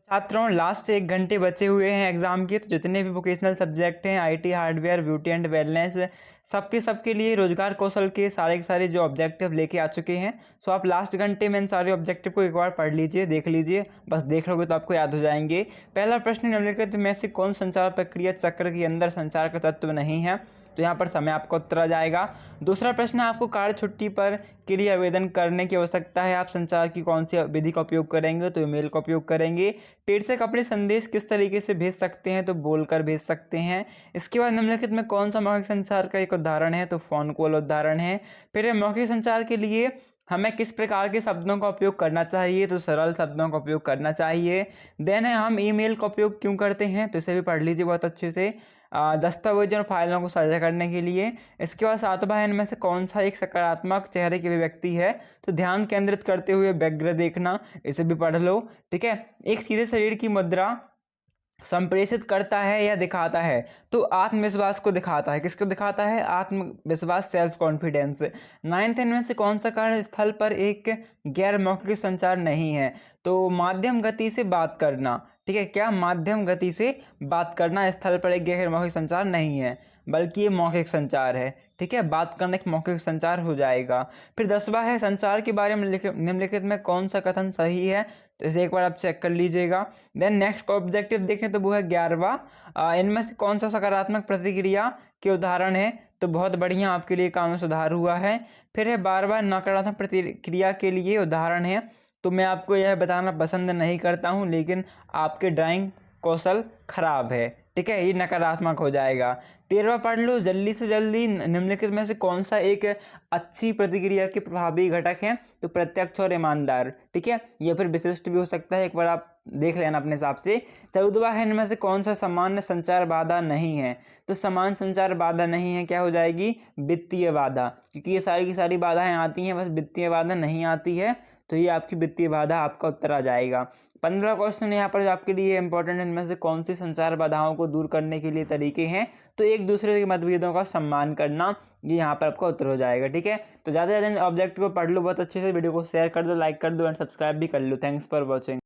छात्रों लास्ट 1 घंटे बचे हुए हैं एग्ज़ाम के, तो जितने भी वोकेशनल सब्जेक्ट हैं, IT hardware, beauty and wellness, सबके लिए रोजगार कौशल के सारे जो ऑब्जेक्टिव लेके आ चुके हैं। सो आप लास्ट घंटे में इन सारे ऑब्जेक्टिव को एक बार पढ़ लीजिए, देख लीजिए, बस देख लोगे तो आपको याद हो जाएंगे। पहला प्रश्न निम्नलिखित में से कौन संचार प्रक्रिया चक्र के अंदर संचार का तत्व नहीं है, तो यहाँ पर समय आपका उत्तर आ जाएगा। दूसरा प्रश्न, आपको कार्य छुट्टी पर के लिए आवेदन करने की आवश्यकता है, आप संचार की कौन सी विधि का उपयोग करेंगे, तो ईमेल का उपयोग करेंगे। प्रेषक अपने संदेश किस तरीके से भेज सकते हैं, तो बोलकर भेज सकते हैं। इसके बाद निम्नलिखित में कौन सा मौखिक संचार का एक उदाहरण है, तो फोन कॉल उदाहरण है। फिर मौखिक संचार के लिए हमें किस प्रकार के शब्दों का उपयोग करना चाहिए, तो सरल शब्दों का उपयोग करना चाहिए। देन है हम ईमेल का उपयोग क्यों करते हैं, तो इसे भी पढ़ लीजिए बहुत अच्छे से, दस्तावेजों और फाइलों को साझा करने के लिए। इसके बाद सातवां है, इनमें से कौन सा एक सकारात्मक चेहरे की अभिव्यक्ति है, तो ध्यान केंद्रित करते हुए व्यग्र देखना, इसे भी पढ़ लो। ठीक है, एक सीधे शरीर की मुद्रा संप्रेषित करता है या दिखाता है, तो आत्मविश्वास को दिखाता है। किसको दिखाता है, आत्मविश्वास, सेल्फ कॉन्फिडेंस। नाइन्थ, इनमें से कौन सा कार्यस्थल पर एक गैर मौखिक संचार नहीं है, तो माध्यम गति से बात करना। ठीक है, क्या माध्यम गति से बात करना स्थल पर एक गैर मौखिक संचार नहीं है, बल्कि ये मौखिक संचार है। ठीक है, बात करने का मौखिक संचार हो जाएगा। फिर 10वां है, संचार के बारे में निम्नलिखित में कौन सा कथन सही है, तो इसे एक बार आप चेक कर लीजिएगा। देन नेक्स्ट ऑब्जेक्टिव देखें तो वो है 11वां, इनमें से कौन सा सकारात्मक प्रतिक्रिया के उदाहरण है, तो बहुत बढ़िया, आपके लिए काम में सुधार हुआ है। फिर है 12वां, नकारात्मक प्रतिक्रिया के लिए उदाहरण है, तो मैं आपको यह बताना पसंद नहीं करता हूँ, लेकिन आपके ड्राइंग कौशल खराब है। ठीक है, ये नकारात्मक हो जाएगा। 13वां पढ़ लो, जल्दी से जल्दी निम्नलिखित में से कौन सा एक अच्छी प्रतिक्रिया के प्रभावी घटक है, तो प्रत्यक्ष और ईमानदार। ठीक है, ये फिर विशिष्ट भी हो सकता है, एक बार आप देख लेना अपने हिसाब से। 14वां है, इनमें से कौन सा सामान्य संचार बाधा नहीं है, तो समान संचार बाधा नहीं है, क्या हो जाएगी, वित्तीय बाधा, क्योंकि ये सारी की सारी बाधाएं आती हैं, बस वित्तीय बाधा नहीं आती है, तो ये आपकी वित्तीय बाधा, आपका उत्तर आ जाएगा। 15वां क्वेश्चन यहाँ पर आपके लिए इंपॉर्टेंट है, इनमें से कौन सी संचार बाधाओं को दूर करने के लिए तरीके हैं, तो एक दूसरे के मतभेदों का सम्मान करना, ये यहाँ पर आपका उत्तर हो जाएगा। ठीक है, तो ज़्यादा से ज़्यादा ऑब्जेक्ट को पढ़ लो बहुत अच्छे से, वीडियो को शेयर कर दो, लाइक कर दो एंड सब्सक्राइब भी कर लो। Thanks for watching.